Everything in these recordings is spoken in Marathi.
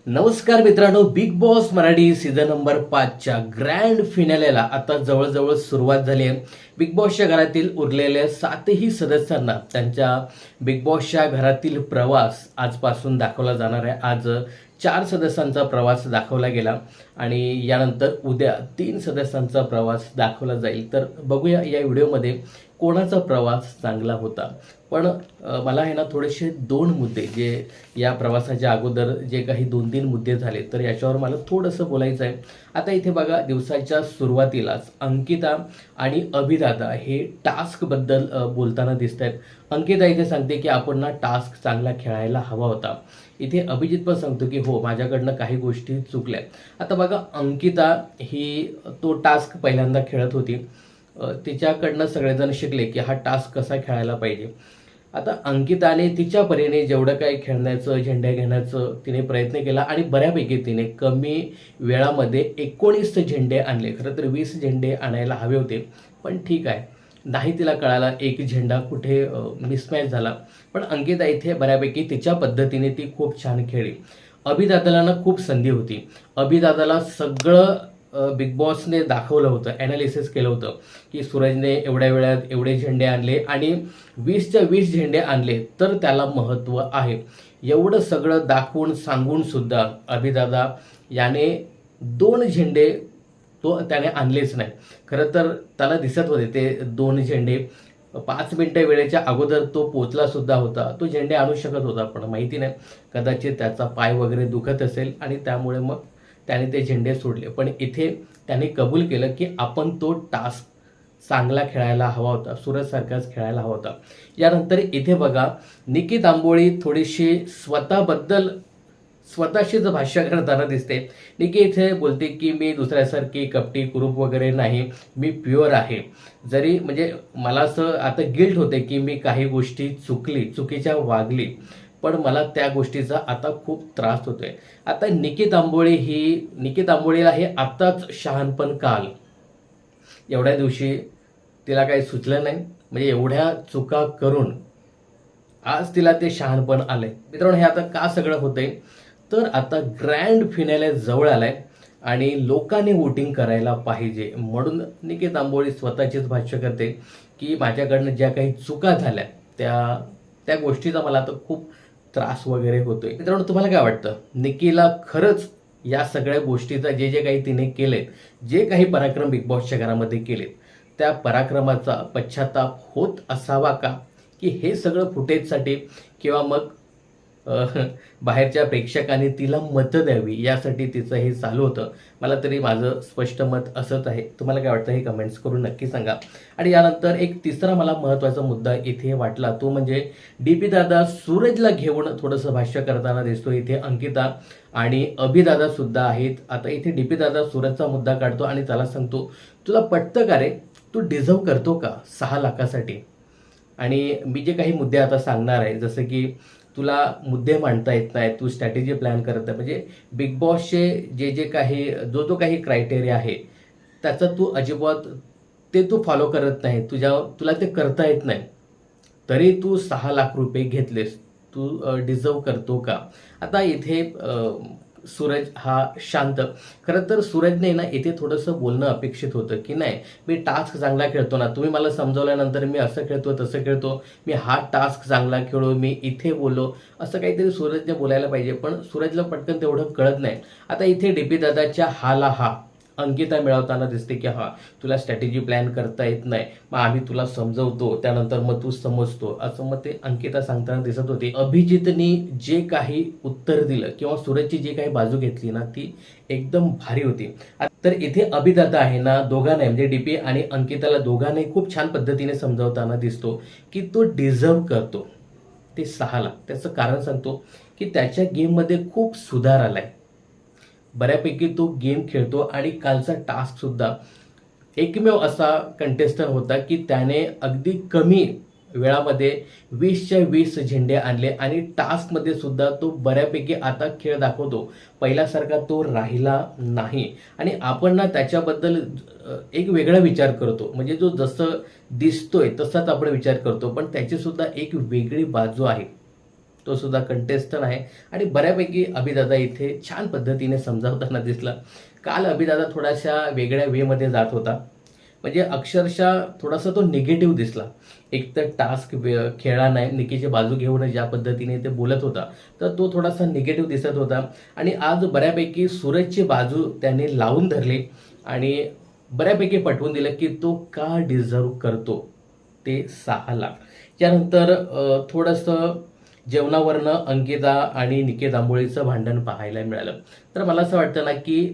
नमस्कार मित्रांनो, Bigg Boss Marathi season number 5च्या ग्रँड फिनालेला आता जवळजवळ सुरुवात झाली आहे. बिग बॉसच्या घरातील उरलेल्या 7ही सदस्यांना त्यांच्या बिग बॉसच्या घरातील प्रवास आजपासून दाखवला जाणार आहे. आज 4 सदस्यांचा प्रवास दाखवला गेला आणि यानंतर उद्या 3 सदस्यांचा प्रवास दाखवला जाईल. तर बघूया या व्हिडिओमध्ये कोणाचा प्रवास चांगला होता. पण मला आहे ना थोडेसे 2 मुद्दे जे या प्रवासाच्या अगोदर जे काही 2-3 मुद्दे झाले तर याच्यावर मला थोडंसं बोलायचं आहे. आता इथे बघा, दिवसाच्या सुरुवातीलाच अंकिता आणि अभिदादा हे टास्कबद्दल बोलताना दिसत आहेत. अंकिता इथे सांगते की आपण ना टास्क चांगला खेळायला हवा होता. इथे अभिजित पण सांगतो की हो, माझ्याकडनं काही गोष्टी चुकल्या. आता बघा, अंकिता ही तो टास्क पहिल्यांदा खेळत होती. तिच्याकडनं सगळेजण शिकले की हा टास्क कसा खेळायला पाहिजे. आता अंकिताने तिच्या परीने जेवढं काही खेळण्याचं, झेंडे घेण्याचं तिने प्रयत्न केला आणि बऱ्यापैकी तिने कमी वेळामध्ये 19 झेंडे आणले. खरं तर 20 झेंडे आणायला हवे होते, पण ठीक आहे, नाही तिला कळाला एक झेंडा कुठे मिसमॅच झाला. पण अंकिता इथे बऱ्यापैकी तिच्या पद्धतीने ती खूप छान खेळली. अभिदादाला ना खूप संधी होती. अभिदादाला सगळं बिग बॉसने दाखवलं होतं, ॲनालिसिस केलं होतं की सूरजने एवढ्या वेळात एवढे झेंडे आणले आणि 20च्या 20 झेंडे आणले तर त्याला महत्त्व आहे. एवढं सगळं दाखवून सांगून सुद्धा अभिदादा याने 2 झेंडे त्याने आणलेच नाही. खरं तर त्याला दिसत होते ते 2 झेंडे. 5 मिनिटं वेळेच्या अगोदर तो पोचला सुद्धा होता. तो झेंडे आणू शकत होता, पण माहिती नाही, कदाचित त्याचा पाय वगैरे दुखत असेल आणि त्यामुळे मग त्याने ते झेंडे सोडले. पण इथे त्याने कबूल केलं की आपण तो टास्क चांगला खेळायला हवा होता, सूरजसारखाच खेळायला हवा होता. यानंतर इथे बघा, निकी तांबोळी थोडीशी स्वतःशीच भाष्य करताना दिसते. निकी इथे बोलते की मी दुसऱ्यासारखी कपटी कुरूप वगैरे नाही, मी प्युअर आहे. जरी म्हणजे मला असं आता गिल्ट होते की मी काही गोष्टी चुकीच्या वागली, पण मला त्या गोष्टीचा आता खूप त्रास होतोय. आता निकी तांबोळीला हे आत्ताच शहाणपण काल एवढ्या दिवशी तिला काही सुचलं नाही, म्हणजे एवढ्या चुका करून आज तिला ते शहाणपण आलंय. मित्रांनो, हे आता का सगळं होतंय, तर आता ग्रँड फिनाले जवळ आलाय आणि लोकांनी वोटिंग करायला पाहिजे. म्हणून निकी तांबोळी स्वतःचीच भाष्य करते की माझ्याकडनं ज्या काही चुका झाल्या त्या गोष्टीचा मला आता खूप त्रास वगैरे होतोय. मित्रांनो, तुम्हाला काय वाटतं, निकीला खरंच या सगळ्या गोष्टीचा जे काही तिने केलेत, जे काही पराक्रम बिग बॉसच्या घरामध्ये केलेत, त्या पराक्रमाचा पश्चाताप होत असावा का, की हे सगळं फुटेजसाठी किंवा मग बाहेरच्या प्रेक्षकांनी तिला मतं द्यावी यासाठी तिचं हे चालू होतं? मला तरी माझं स्पष्ट मत असंच आहे. तुम्हाला काय वाटतं हे कमेंट्स करून नक्की सांगा. आणि यानंतर एक तिसरा मला महत्त्वाचा मुद्दा इथे वाटला, तो म्हणजे डीपी दादा सूरजला घेऊन थोडंसं भाष्य करताना दिसतो. इथे अंकिता आणि अभिदादा सुद्धा आहेत. आता इथे डीपी दादा सूरजचा मुद्दा काढतो आणि त्याला सांगतो, तुला पटतं का रे, तू डिझर्व करतो का 6 लाखासाठी? आणि मी जे काही मुद्दे आता सांगणार आहे, जसं की तुला मुद्दे मांडता येत नाही, तू स्ट्रॅटेजी प्लॅन करत आहे, म्हणजे बिग बॉसचे जे काही जो काही क्रायटेरिया आहे त्याचा तू अजिबात ते तू फॉलो करत नाही, तुला ते करता येत नाही, तरी तू 6 लाख रुपये घेतलेस, तू डिझर्व करतो का? आता इथे सूरज हा शांत. खरं तर सूरजने ना इथे थोडंसं बोलणं अपेक्षित होतं की नाही, मी टास्क चांगला खेळतो ना, तुम्ही मला समजवल्यानंतर मी असं खेळतो तसं खेळतो, मी हा टास्क चांगला खेळलो, मी इथे बोललो, असं काहीतरी सूरजने बोलायला पाहिजे. पण सूरजला पटकन तेवढं कळत नाही. आता इथे डीपी दादाच्या हा अंकिता मिळवताना दिसते की हा, तुला स्ट्रॅटेजी प्लॅन करता येत नाही, मग आम्ही तुला समजवतो, त्यानंतर मग तू समजतो, असं मग ते अंकिता सांगताना दिसत होती. अभिजितनी जे काही उत्तर दिलं किंवा सूरजची जी काही बाजू घेतली ना, ती एकदम भारी होती. तर इथे अभिदादा आहे ना, दोघांनाही म्हणजे डीपी आणि अंकिताला दोघांनाही खूप छान पद्धतीने समजावताना दिसतो की तो डिझर्व करतो ते 6 लाख. त्याचं कारण सांगतो की त्याच्या गेममध्ये खूप सुधार आलाय, बऱ्यापैकी तो गेम खेळतो. आणि कालचा टास्क सुद्धा एकमेव असा कंटेस्टंट होता की त्याने अगदी कमी वेळामध्ये 20च्या 20 झेंडे आणले आणि टास्कमध्ये सुद्धा तो बऱ्यापैकी आता खेळ दाखवतो, पहिल्यासारखा तो राहिला नाही. आणि आपण ना त्याच्याबद्दल एक वेगळा विचार करतो, म्हणजे जो जसं दिसतोय तसाच आपण विचार करतो, पण त्याची सुद्धा एक वेगळी बाजू आहे. तो सुद्धा कंटेस्टंट आहे आणि बऱ्यापैकी अभिदादा इथे छान पद्धतीने समजावताना दिसला. काल अभिदादा थोड्याशा वेगळ्या वेमध्ये जात होता, म्हणजे अक्षरशः थोडासा तो निगेटिव्ह दिसला. एक तर टास्क खेळला नाही, निकीची बाजू घेऊन ज्या पद्धतीने ते बोलत होता तर तो थोडासा निगेटिव्ह दिसत होता. आणि आज बऱ्यापैकी सूरजची बाजू त्याने लावून धरली आणि बऱ्यापैकी पटवून दिलं की तो का डिझर्व करतो ते 6 लाख. त्यानंतर थोडंसं जेवणावरनं अंकिता आणि निकेत आंबोळीचं भांडण पाहायला मिळालं. तर मला असं वाटतं ना की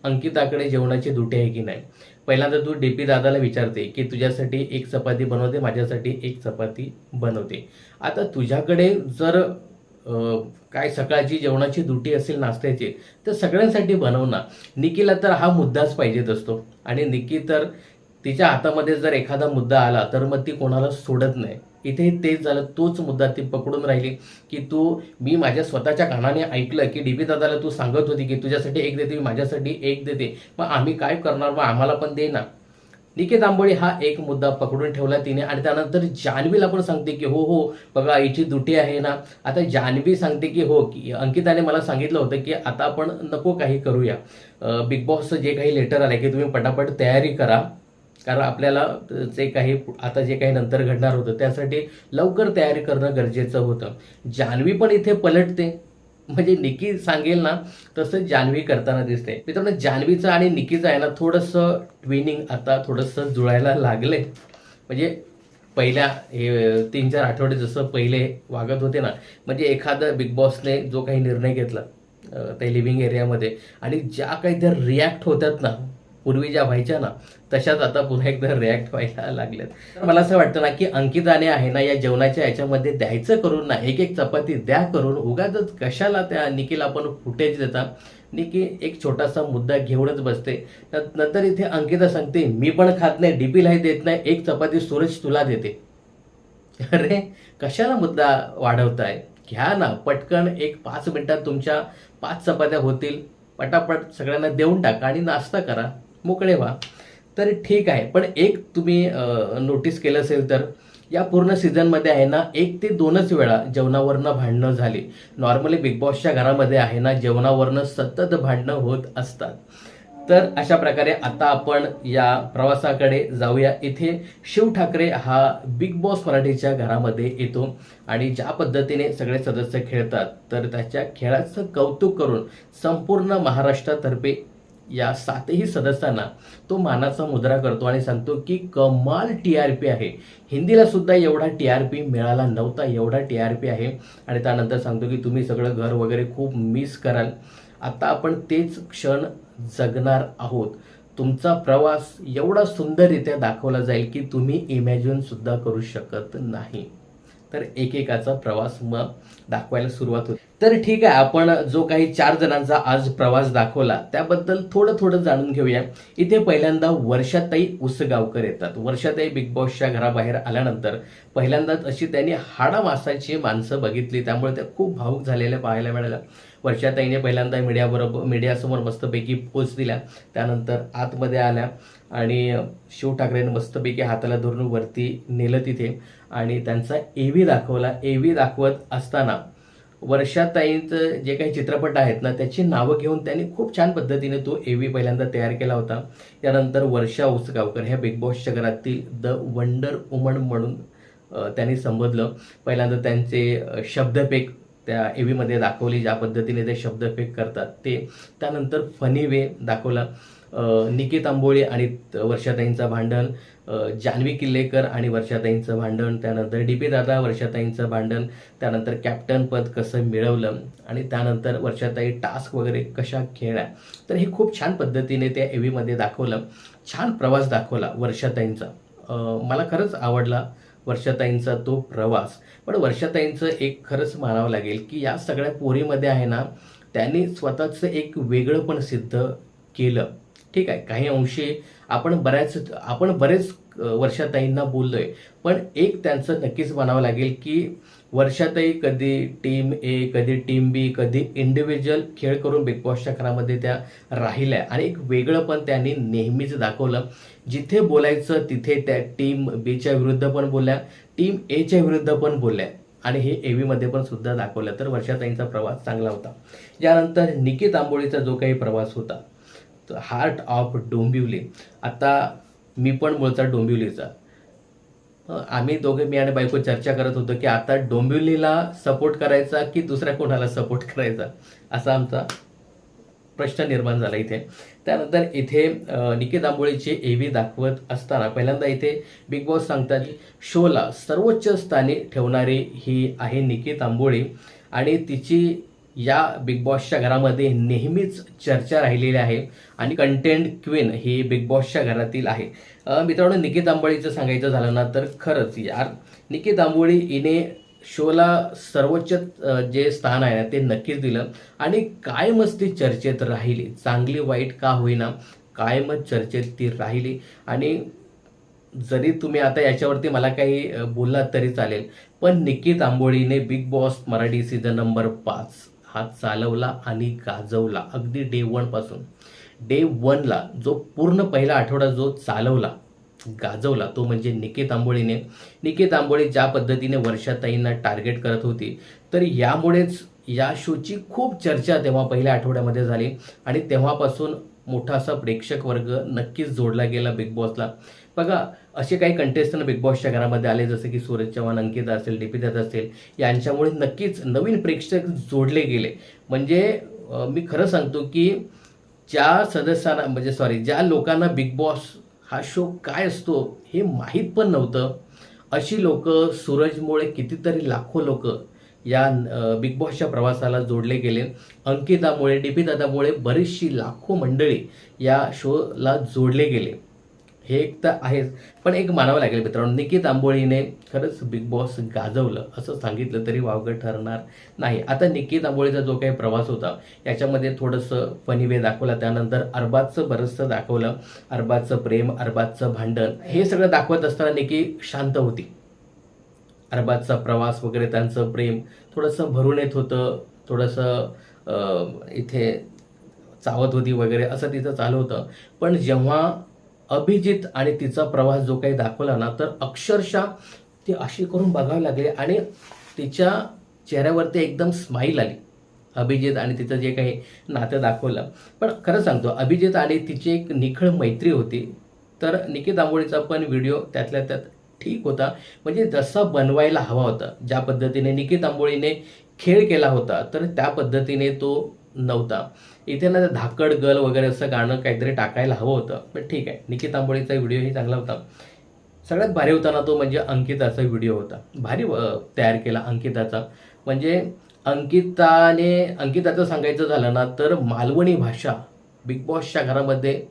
अंकिताकडे जेवणाची दुटी आहे की नाही. पहिल्यांदा तू डीपी दादाला विचारते की तुझ्यासाठी एक चपाती बनवते, माझ्यासाठी एक चपाती बनवते. आता तुझ्याकडे जर काय सकाळची जेवणाची दुटी असेल नाश्त्याची तर सगळ्यांसाठी बनव ना. निकीला तर हा मुद्दाच पाहिजेत असतो आणि निकी तर तिच्या हातामध्ये जर एखादा मुद्दा आला तर मग ती कोणाला सोडत नाही. इथे तेच झालं, तोच मुद्दा ती पकडून राहिली की मी माझ्या स्वतःच्या कानाने ऐकलं की डीपी दादाला तू सांगत होती की तुझ्यासाठी एक देते, मी माझ्यासाठी एक देते, मग आम्ही काय करणार, मग आम्हाला पण दे ना. निकेत आंबोळी हा एक मुद्दा पकडून ठेवला तिने आणि त्यानंतर जान्हवीला पण सांगते की हो हो बघा हिची दुटी आहे ना. आता जान्हवी सांगते की हो, की अंकिताने मला सांगितलं होतं की आता आपण नको काही करूया, बिग बॉसचं जे काही लेटर आलं की तुम्ही पटापट तयारी करा, कारण आपल्याला जे काही आता जे काही नंतर घडणार होतं त्यासाठी लवकर तयारी करणं गरजेचं होतं. जान्हवी पण इथे पलटते, म्हणजे निकी सांगेल ना तसं जान्हवी करताना दिसते. मित्रांनो, जान्हवीचं आणि निकीचं आहे ना थोडंसं ट्विनिंग आता थोडंसं जुळायला लागले. म्हणजे पहिल्या 3-4 आठवडे जसं पहिले वागत होते ना, म्हणजे एखादं बिग बॉसने जो काही निर्णय घेतला ते लिव्हिंग एरियामध्ये आणि ज्या काही त्या रिॲक्ट होतात ना पूर्वी ज्या व्हायच्या ना तशाच आता पुन्हा एकदा रिॲक्ट व्हायला लागल्यात. तर मला असं वाटतं ना की अंकिताने आहे ना या जेवणाच्या याच्यामध्ये द्यायचं करून ना एक एक चपाती द्या करून, उगाच कशाला त्या निकीला आपण फुटेज देता. निकी एक छोटासा मुद्दा घेऊनच बसते. नंतर इथे अंकिता सांगते मी पण खात नाही, डीपीलाही देत नाही, एक चपाती सूरज तुला देते. अरे कशाला मुद्दा वाढवताय, घ्या ना पटकन, एक 5 मिनिटात तुमच्या 5 चपात्या होतील, पटापट सगळ्यांना देऊन टाका आणि नाश्ता करा, मोकळे व्हा. तर ठीक आहे, पण एक तुम्ही नोटीस केलं असेल तर या पूर्ण सीझनमध्ये आहे ना 1 ते 2च वेळा जेवणावरनं भांडणं झाली. नॉर्मली बिग बॉसच्या घरामध्ये आहे ना जेवणावरनं सतत भांडणं होत असतात. तर अशा प्रकारे आता आपण या प्रवासाकडे जाऊया. इथे शिव ठाकरे हा बिग बॉस मराठीच्या घरामध्ये येतो आणि ज्या पद्धतीने सगळे सदस्य खेळतात तर त्याच्या खेळाचं कौतुक करून संपूर्ण महाराष्ट्रातर्फे या 7ही सदस्यांना तो मानाचा मुद्रा करतो आणि सांगतो की कमाल TRP आहे, हिंदीला सुद्धा एवढा TRP मिळाला नव्हता, एवढा TRP आहे. आणि त्यानंतर सांगतो की तुम्ही सगळं घर वगैरे खूप मिस कराल, आता आपण तेच क्षण जगणार आहोत. तुमचा प्रवास एवढा सुंदररित्या दाखवला जाईल की तुम्ही इमॅजिन सुद्धा करू शकत नाही. तर एकेकाचा प्रवास मग दाखवायला सुरुवात होते. तर ठीक आहे, आपण जो काही 4 जणांचा आज प्रवास दाखवला त्याबद्दल थोडं जाणून घेऊया. इथे पहिल्यांदा वर्षाताई उसगावकर येतात. वर्षाताई बिग बॉसच्या घराबाहेर आल्यानंतर पहिल्यांदाच अशी त्यांनी हाडामासाची माणसं बघितली, त्यामुळे त्या खूप भावूक झालेल्या पाहायला मिळाल्या. वर्षाताईने पहिल्यांदा मीडियासमोर मस्तपैकी पोच दिल्या, त्यानंतर आतमध्ये आल्या आणि शिव ठाकरेंनी मस्तपैकी हाताला धरून वरती नेलं तिथे आणि त्यांचा AV दाखवला. AV दाखवत असताना वर्षाताईंचं जे काही चित्रपट आहेत ना त्याची नावं घेऊन त्यांनी खूप छान पद्धतीने तो AV पहिल्यांदा तयार केला होता. त्यानंतर वर्षा उसगावकर ह्या बिग बॉसच्या घरातील द वंडर वुमन म्हणून त्यांनी संबोधलं. पहिल्यांदा त्यांचे शब्दफेक त्या AVमध्ये दाखवली, ज्या पद्धतीने ते शब्दफेक करतात ते. त्यानंतर फनी वे दाखवला, निकेत आंबोळी आणि वर्षाताईंचं भांडण, जान्हवी किल्लेकर आणि वर्षाताईंचं भांडण, त्यानंतर DP दादा वर्षाताईंचं भांडण, त्यानंतर कॅप्टन पद कसं मिळवलं आणि त्यानंतर वर्षाताई टास्क वगैरे कशा खेळल्या. तर हे खूप छान पद्धतीने त्या AVमध्ये दाखवलं. छान प्रवास दाखवला वर्षाताईंचा, मला खरंच आवडला वर्षाताईंचा तो प्रवास. पण वर्षाताईंचं एक खरंच मानावं लागेल की या सगळ्या पोरीमध्ये आहे ना त्यांनी स्वतःचं एक वेगळं पण सिद्ध केलं. ठीक आहे, काही अंशी आपण बरेच वर्षाताईंना बोललोय, पण एक त्यांचं नक्कीच म्हणावं लागेल की वर्षाताई कधी टीम A, कधी टीम B, कधी इंडिव्हिज्युअल खेळ करून बिग बॉसच्या घरामध्ये त्या राहिल्या आणि एक वेगळं पण त्यांनी नेहमीच दाखवलं. जिथे बोलायचं तिथे त्या टीम Bच्या विरुद्ध पण बोलल्या, टीम Aच्या विरुद्ध पण बोलल्या. आणि हे एव्हीमध्ये पण सुद्धा दाखवलं. तर वर्षाताईंचा प्रवास चांगला होता. यानंतर निकी तांबोळीचा जो काही प्रवास होता, हार्ट ऑफ डोंबिवली. आता मी पण मूळचा डोंबिवलीचा. आम्ही दोघे, मी आणि बायको चर्चा करत होतो की आता डोंबिवलीला सपोर्ट करायचा की दुसऱ्या कोणाला सपोर्ट करायचा, असा आमचा प्रश्न निर्माण झाला इथे. त्यानंतर इथे निकी तांबोळीची एव्ही दाखवत असताना पहिल्यांदा इथे बिग बॉस सांगतात की शोला सर्वोच्च स्थानी ठेवणारी ही आहे निकी तांबोळी आणि तिची या बिग बॉसच्या घरामध्ये नेहमीच चर्चा राहिलेली आहे आणि कंटेंट क्वीन ही बिग बॉसच्या घरातील आहे. मित्रांनो, निकी तांबोळीचं सांगायचं झालं ना तर खरंच यार, निकी तांबोळी हिने शोला सर्वोच्च जे स्थान आहे ना ते नक्कीच दिलं आणि कायमच ती चर्चेत राहिली. चांगली वाईट का होईना, कायमच चर्चेत ती राहिली. आणि जरी तुम्ही आता याच्यावरती मला काही बोललात तरी चालेल, पण निकी तांबोळीने Bigg Boss Marathi season number 5 हा चालवला आणि गाजवला. अगदी डे 1 पासून. डे 1ला जो पूर्ण पहिला आठवडा जो चालवला, गाजवला, तो म्हणजे निकी तांबोळीने. निकी तांबोळी ज्या पद्धतीने वर्षाताईंना टार्गेट करत होती, तर यामुळेच या शोची खूप चर्चा तेव्हा पहिल्या आठवड्यामध्ये झाली आणि तेव्हापासून मोठा असा प्रेक्षक वर्ग नक्कीच जोडला गेला बिग बॉसला. बघा, असे काही कंटेस्टंट बिग बॉसच्या घरामध्ये आले, जसे की सूरज चव्हाण, अंकिता असेल, डीपी दत्त असेल, यांच्यामुळे नक्कीच नवीन प्रेक्षक जोडले गेले. म्हणजे मी खरं सांगतो की ज्या सदस्यांना ज्या लोकांना बिग बॉस हा शो काय असतो हे माहीत पण नव्हतं, अशी लोक, सूरजमुळे कितीतरी लाखो लोक या बिग बॉसच्या प्रवासाला जोडले गेले. अंकितामुळे, डीपी दादामुळे बरीचशी लाखो मंडळी या शोला जोडले गेले. हे एक तर आहेच, पण एक मानावं लागेल मित्रांनो, निकी तांबोळीने खरंच बिग बॉस गाजवलं असं सांगितलं तरी वावगं ठरणार नाही. आता निकी तांबोळीचा जो काही प्रवास होता याच्यामध्ये थोडंसं फनी वे दाखवला, त्यानंतर अरबाजचं बरंचसं दाखवलं. अरबाजचं प्रेम, अरबाजचं भांडण, हे सगळं दाखवत असताना निकी शांत होती. अरबाजचा प्रवास वगैरे, त्यांचं प्रेम थोडंसं भरून येत होतं, थोडंसं इथे चावत होती वगैरे, असं तिचं चालू होतं. पण जेव्हा अभिजित आणि तिचा प्रवास जो काही दाखवला ना, तर अक्षरशः ती अशी करून बघावी लागली आणि तिच्या चेहऱ्यावरती एकदम स्माईल आली. अभिजित आणि तिचं जे काही नातं दाखवलं. पण खरं सांगतो, अभिजित आणि तिची एक निखळ मैत्री होती. तर निकी तांबोळीचा पण व्हिडिओ त्यातल्या त्यात ठीक होता, म्हणजे जसा बनवायला हवा होता, ज्या पद्धतीने निकी तांबोळीने खेळ केला होता, तर त्या पद्धतीने तो नव्हता. इथे ना धाकड गल वगैरे असं गाणं काहीतरी टाकायला हवं होतं, पण ठीक आहे. निकी तांबोळीचा व्हिडिओही चांगला होता. सगळ्यात भारी होता ना तो म्हणजे अंकिताचा व्हिडिओ होता. भारी तयार केला अंकिताचा. म्हणजे अंकिताचं सांगायचं झालं ना तर मालवणी भाषा बिग बॉसच्या घरामध्ये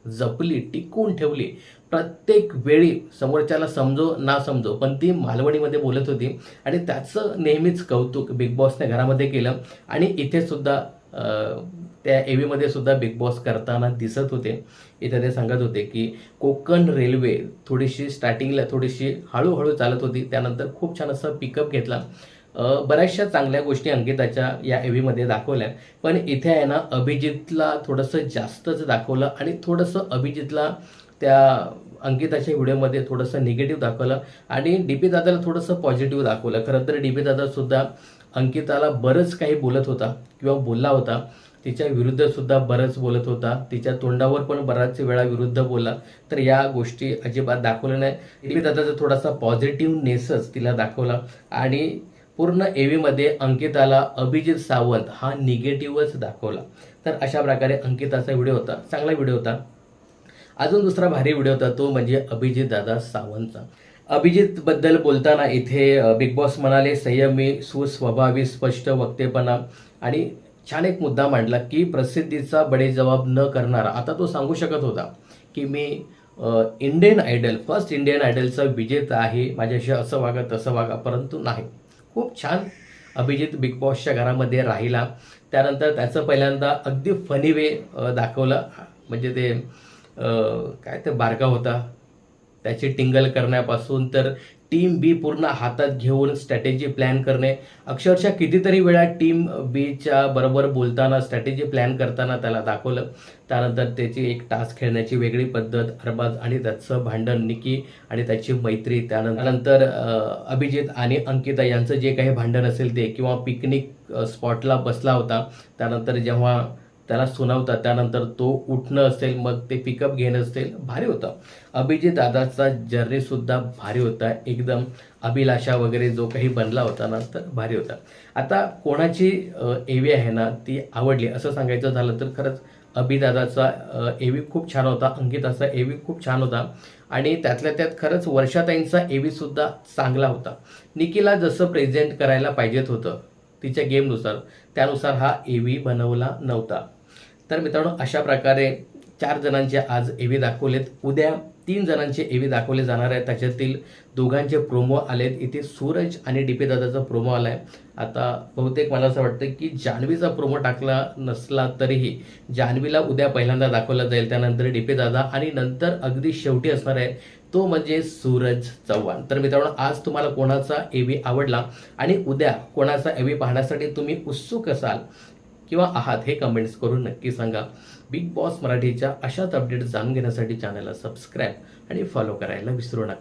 जपली, टिकवून ठेवली. प्रत्येक वेळी समोरच्याला समजो ना समजो, पण ती मालवणीमध्ये बोलत होती आणि त्याचं नेहमीच कौतुक बिग बॉसने घरामध्ये केलं. आणि इथे सुद्धा त्या एव्हीमध्ये सुद्धा बिग बॉस करताना दिसत होते. इथे ते सांगत होते की कोकण रेल्वे थोडीशी स्टार्टिंगला थोडीशी हळूहळू चालत होती, त्यानंतर खूप छान असा पिकअप घेतला. बऱ्याचशा चांगल्या गोष्टी अंकिताच्या या एव्हीमध्ये दाखवल्या. पण इथे आहे ना, अभिजितला थोडंसं जास्तच दाखवलं आणि थोडंसं अभिजितला त्या अंकिताच्या व्हिडिओमध्ये थोडंसं निगेटिव्ह दाखवलं आणि डीपी दादाला थोडंसं पॉझिटिव्ह दाखवलं. खरं तर डीपी दादासुद्धा अंकिताला बरंच काही बोलत होता किंवा बोलला होता. तिच्या विरुद्ध सुद्धा बरंच बोलत होता. तिच्या तोंडावर पण बराच वेळा विरुद्ध बोलला. तर या गोष्टी अजिबात दाखवल्या नाही. डीपी दादाचा थोडासा पॉझिटिव्हनेसच तिला दाखवला आणि पूर्ण एव्हीमध्ये अंकिताला अभिजित सावंत हा निगेटिव्हच दाखवला. तर अशा प्रकारे अंकिताचा व्हिडिओ होता, चांगला व्हिडिओ होता. अजून दुसरा भारी व्हिडिओ होता तो म्हणजे अभिजित दादा सावंतचा. अभिजित बद्दल बोलताना इथे बिग बॉस म्हणाले संयमी, सुस्वभावी, स्पष्ट वक्तेपणा आणि छान एक मुद्दा मांडला की प्रसिद्धीचा बडेजबाब न करणारा. आता तो सांगू शकत होता की मी इंडियन आयडल, फर्स्ट इंडियन आयडलचा विजेता आहे, माझ्याशी असं वागा तसं वागा, परंतु नाही. खूप छान अभिजित बिग बॉसच्या घरामध्ये राहिला. त्यानंतर त्याचं पहिल्यांदा अगदी फनी वे दाखवलं. म्हणजे ते काय ते बारका होता, त्याची टिंगल करण्यापासून तर टीम बी पूर्ण हातात घेऊन स्ट्रॅटेजी प्लॅन करणे. अक्षरशः कितीतरी वेळा टीम बीच्या बरोबर बोलताना स्ट्रॅटेजी प्लॅन करताना त्याला दाखवलं. त्यानंतर त्याची एक टास्क खेळण्याची वेगळी पद्धत, अरबाज आणि त्याचं भांडण, निकी आणि त्याची मैत्री, त्यानंतर अभिजित आणि अंकिता यांचं जे काही भांडण असेल ते, किंवा पिकनिक स्पॉटला बसला होता त्यानंतर जेव्हा त्याला सुनावतात त्यानंतर तो उठणं असेल, मग ते पिकअप घेणं असेल, भारी होतं. अभिजित दादाचा जर्नीसुद्धा भारी होता, एकदम अभिलाषा वगैरे जो काही बनला होता ना, तर भारी होता. आता कोणाची एवी आहे ना ती आवडली असं सांगायचं झालं तर खरंच अभिदादाचा एवी खूप छान होता, अंकिताचा एवी खूप छान होता आणि त्यातल्या त्यात खरंच वर्षाताईंचा एवीसुद्धा चांगला होता. निकीला जसं प्रेझेंट करायला पाहिजेत होतं तिच्या गेमनुसार, त्यानुसार हा एवी बनवला नव्हता. तर मित्रांनो, अशा प्रकारे 4 जणांचे आज एवी दाखवलेत. उद्या 3 जणांचे एवी दाखवले जाणार आहेत. त्याच्यातील दोघांचे प्रोमो आलेत. इथे सूरज आणि डीपी दादाचा प्रोमो आलाय. आता बहुतेक मला असं वाटतं की जान्हवीचा प्रोमो टाकला नसला तरीही जान्हवीला उद्या पहिल्यांदा दाखवला जाईल, त्यानंतर डीपी दादा आणि नंतर अगदी शेवटी असणार आहे तो म्हणजे सूरज चव्हाण. तर मित्रांनो, आज तुम्हाला कोणाचा एवी आवडला आणि उद्या कोणाचा एवी पाहण्यासाठी तुम्ही उत्सुक असाल किंवा आहात हे कमेंट्स करून नक्की सांगा. बिग बॉस मराठीच्या अशाच अपडेट्स जाणून घेण्यासाठी चॅनलला सबस्क्राईब आणि फॉलो करायला विसरू नका.